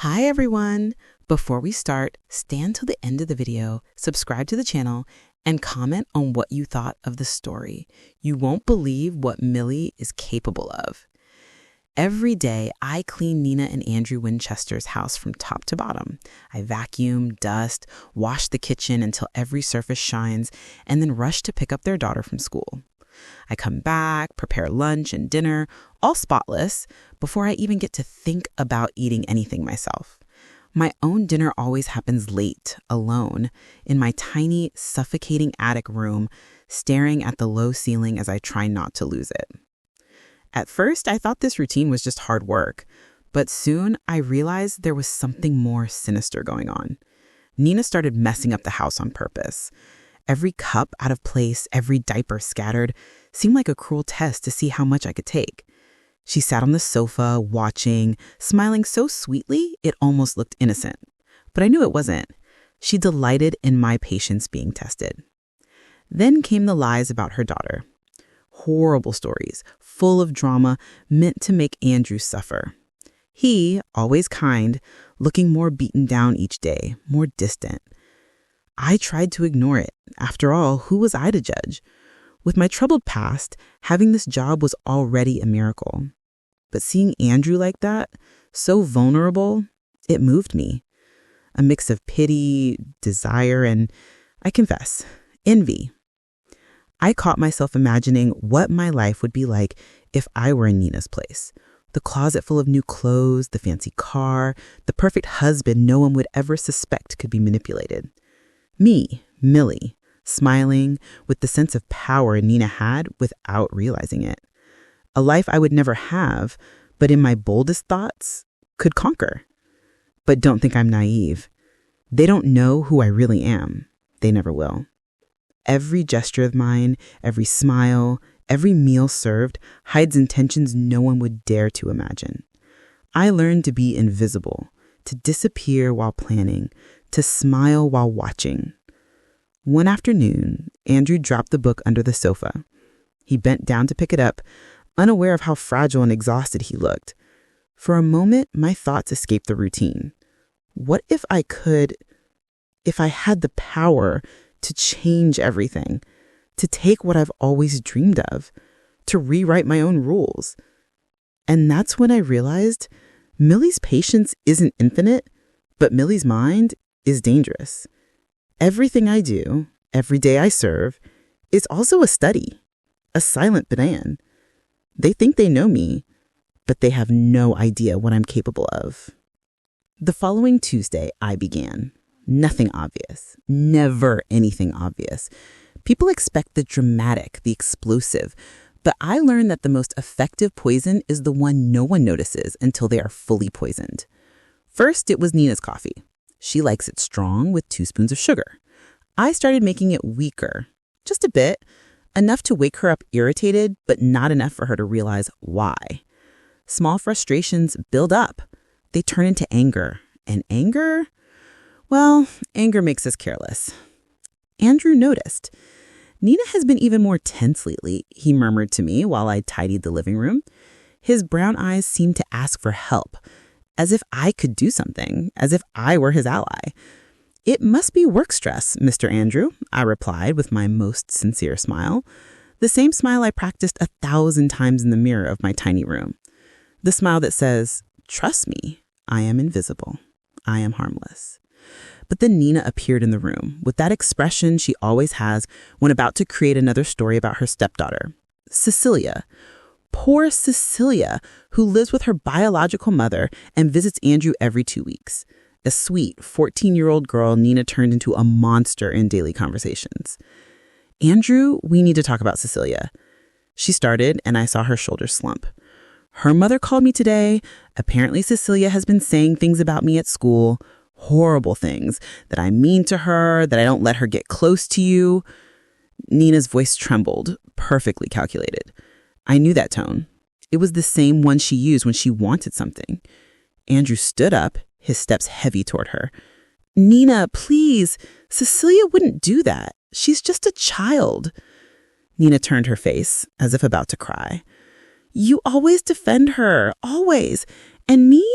Hi everyone! Before we start, stand till the end of the video, subscribe to the channel, and comment on what you thought of the story. You won't believe what Millie is capable of. Every day, I clean Nina and Andrew Winchester's house from top to bottom. I vacuum, dust, wash the kitchen until every surface shines, and then rush to pick up their daughter from school. I come back, prepare lunch and dinner, all spotless, before I even get to think about eating anything myself. My own dinner always happens late, alone, in my tiny, suffocating attic room, staring at the low ceiling as I try not to lose it. At first, I thought this routine was just hard work, but soon I realized there was something more sinister going on. Nina started messing up the house on purpose. Every cup out of place, every diaper scattered, seemed like a cruel test to see how much I could take. She sat on the sofa, watching, smiling so sweetly it almost looked innocent. But I knew it wasn't. She delighted in my patience being tested. Then came the lies about her daughter. Horrible stories, full of drama, meant to make Andrew suffer. He, always kind, looking more beaten down each day, more distant. I tried to ignore it. After all, who was I to judge? With my troubled past, having this job was already a miracle. But seeing Andrew like that, so vulnerable, it moved me. A mix of pity, desire, and, I confess, envy. I caught myself imagining what my life would be like if I were in Nina's place. The closet full of new clothes, the fancy car, the perfect husband no one would ever suspect could be manipulated. Me, Millie, smiling with the sense of power Nina had without realizing it. A life I would never have, but in my boldest thoughts, could conquer. But don't think I'm naive. They don't know who I really am. They never will. Every gesture of mine, every smile, every meal served hides intentions no one would dare to imagine. I learned to be invisible, to disappear while planning, to smile while watching. One afternoon, Andrew dropped the book under the sofa. He bent down to pick it up, unaware of how fragile and exhausted he looked. For a moment, my thoughts escaped the routine. What if I had the power to change everything, to take what I've always dreamed of, to rewrite my own rules? And that's when I realized Millie's patience isn't infinite, but Millie's mind is dangerous. Everything I do, every day I serve, is also a study, a silent demand. They think they know me, but they have no idea what I'm capable of. The following Tuesday, I began. Nothing obvious, never anything obvious. People expect the dramatic, the explosive, but I learned that the most effective poison is the one no one notices until they are fully poisoned. First, it was Nina's coffee. She likes it strong with 2 spoons of sugar. I started making it weaker, just a bit, enough to wake her up irritated, but not enough for her to realize why. Small frustrations build up. They turn into anger. And anger? Well, anger makes us careless. Andrew noticed. Nina has been even more tense lately, he murmured to me while I tidied the living room. His brown eyes seemed to ask for help, as if I could do something, as if I were his ally. It must be work stress, Mr. Andrew, I replied with my most sincere smile, the same smile I practiced 1,000 times in the mirror of my tiny room. The smile that says, trust me, I am invisible. I am harmless. But then Nina appeared in the room with that expression she always has when about to create another story about her stepdaughter, Cecilia. Poor Cecilia, who lives with her biological mother and visits Andrew every 2 weeks. A sweet 14-year-old girl Nina turned into a monster in daily conversations. Andrew, we need to talk about Cecilia. She started, and I saw her shoulders slump. Her mother called me today. Apparently Cecilia has been saying things about me at school, horrible things, that I'm mean to her, that I don't let her get close to you. Nina's voice trembled, perfectly calculated. I knew that tone. It was the same one she used when she wanted something. Andrew stood up, his steps heavy toward her. Nina, please. Cecilia wouldn't do that. She's just a child. Nina turned her face, as if about to cry. You always defend her, always. And me?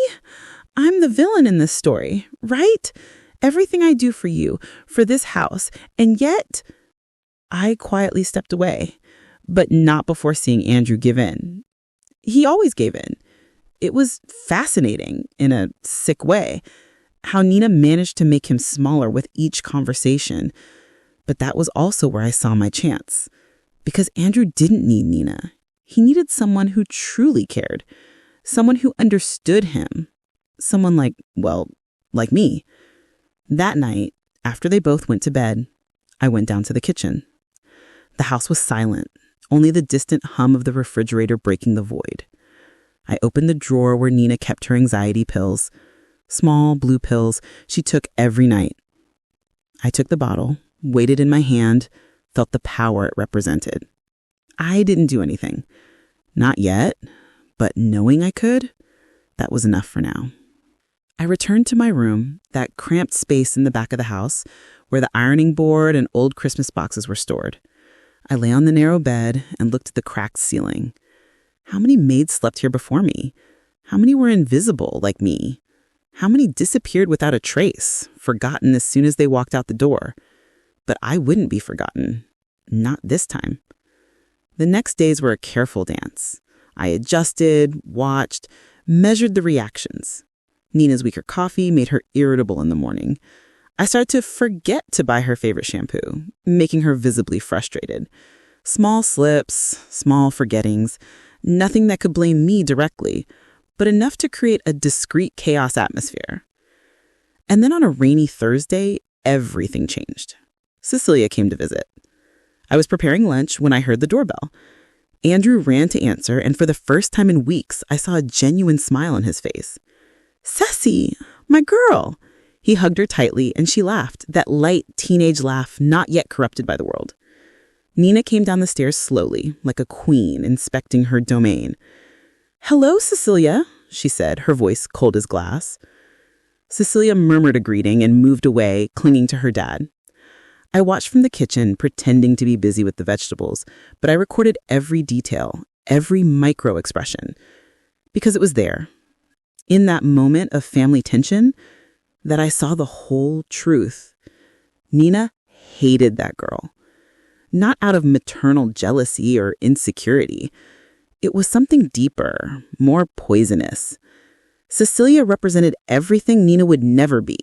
I'm the villain in this story, right? Everything I do for you, for this house, and yet I quietly stepped away, but not before seeing Andrew give in. He always gave in. It was fascinating, in a sick way, how Nina managed to make him smaller with each conversation. But that was also where I saw my chance. Because Andrew didn't need Nina. He needed someone who truly cared. Someone who understood him. Someone like me. That night, after they both went to bed, I went down to the kitchen. The house was silent, only the distant hum of the refrigerator breaking the void. I opened the drawer where Nina kept her anxiety pills. Small blue pills she took every night. I took the bottle, weighed it in my hand, felt the power it represented. I didn't do anything. Not yet, but knowing I could, that was enough for now. I returned to my room, that cramped space in the back of the house where the ironing board and old Christmas boxes were stored. I lay on the narrow bed and looked at the cracked ceiling. How many maids slept here before me? How many were invisible like me? How many disappeared without a trace, forgotten as soon as they walked out the door? But I wouldn't be forgotten. Not this time. The next days were a careful dance. I adjusted, watched, measured the reactions. Nina's weaker coffee made her irritable in the morning. I started to forget to buy her favorite shampoo, making her visibly frustrated. Small slips, small forgettings, nothing that could blame me directly, but enough to create a discreet chaos atmosphere. And then on a rainy Thursday, everything changed. Cecilia came to visit. I was preparing lunch when I heard the doorbell. Andrew ran to answer, and for the first time in weeks, I saw a genuine smile on his face. "Ceci, my girl!" He hugged her tightly, and she laughed, that light teenage laugh not yet corrupted by the world. Nina came down the stairs slowly, like a queen inspecting her domain. "Hello, Cecilia," she said, her voice cold as glass. Cecilia murmured a greeting and moved away, clinging to her dad. I watched from the kitchen, pretending to be busy with the vegetables, but I recorded every detail, every micro expression, because it was there, in that moment of family tension, that I saw the whole truth. Nina hated that girl. Not out of maternal jealousy or insecurity. It was something deeper, more poisonous. Cecilia represented everything Nina would never be.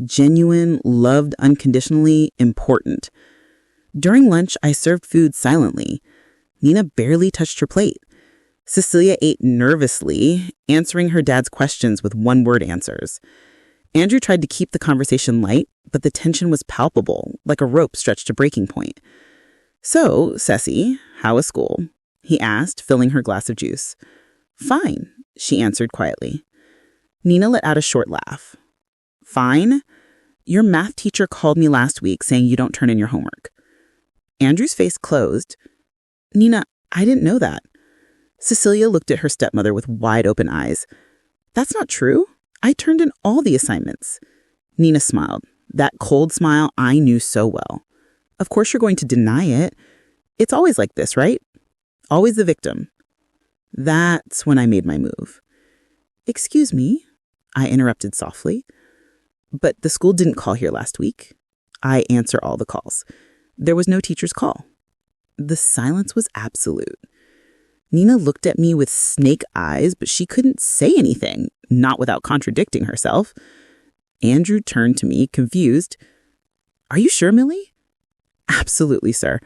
Genuine, loved unconditionally, important. During lunch, I served food silently. Nina barely touched her plate. Cecilia ate nervously, answering her dad's questions with one-word answers. Andrew tried to keep the conversation light, but the tension was palpable, like a rope stretched to breaking point. "So, Ceci, how was school?" he asked, filling her glass of juice. "Fine," she answered quietly. Nina let out a short laugh. "Fine? Your math teacher called me last week saying you don't turn in your homework." Andrew's face closed. "Nina, I didn't know that." Cecilia looked at her stepmother with wide-open eyes. "That's not true. I turned in all the assignments." Nina smiled, that cold smile I knew so well. "Of course you're going to deny it. It's always like this, right? Always the victim." That's when I made my move. "Excuse me," I interrupted softly. "But the school didn't call here last week. I answer all the calls. There was no teacher's call." The silence was absolute. Nina looked at me with snake eyes, but she couldn't say anything, not without contradicting herself. Andrew turned to me, confused. "Are you sure, Millie?" "Absolutely, sir.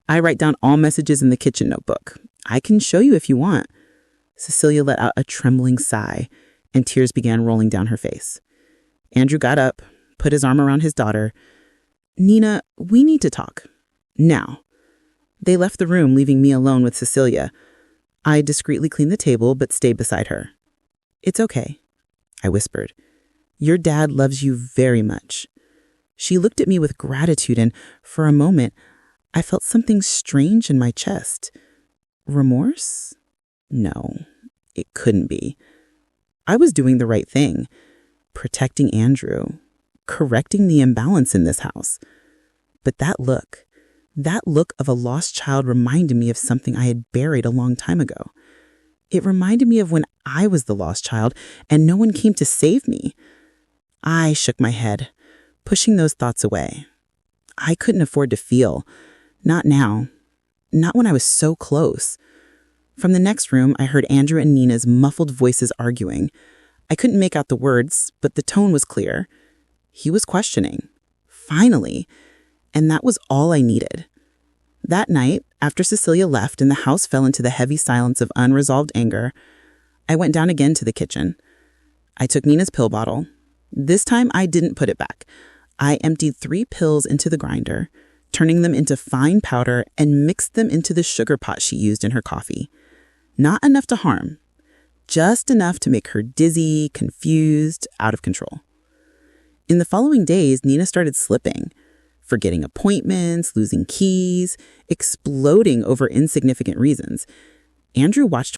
I write down all messages in the kitchen notebook. I can show you if you want." Cecilia let out a trembling sigh, and tears began rolling down her face. Andrew got up, put his arm around his daughter. "Nina, we need to talk. Now." They left the room, leaving me alone with Cecilia. I discreetly cleaned the table, but stayed beside her. "It's okay," I whispered. "Your dad loves you very much." She looked at me with gratitude, and for a moment, I felt something strange in my chest. Remorse? No, it couldn't be. I was doing the right thing, protecting Andrew, correcting the imbalance in this house. But that look of a lost child reminded me of something I had buried a long time ago. It reminded me of when I was the lost child and no one came to save me. I shook my head, pushing those thoughts away. I couldn't afford to feel. Not now. Not when I was so close. From the next room, I heard Andrew and Nina's muffled voices arguing. I couldn't make out the words, but the tone was clear. He was questioning. Finally. And that was all I needed. That night, after Cecilia left and the house fell into the heavy silence of unresolved anger, I went down again to the kitchen. I took Nina's pill bottle. This time, I didn't put it back. I emptied 3 pills into the grinder, turning them into fine powder, and mixed them into the sugar pot she used in her coffee. Not enough to harm, just enough to make her dizzy, confused, out of control. In the following days, Nina started slipping, forgetting appointments, losing keys, exploding over insignificant reasons. Andrew watched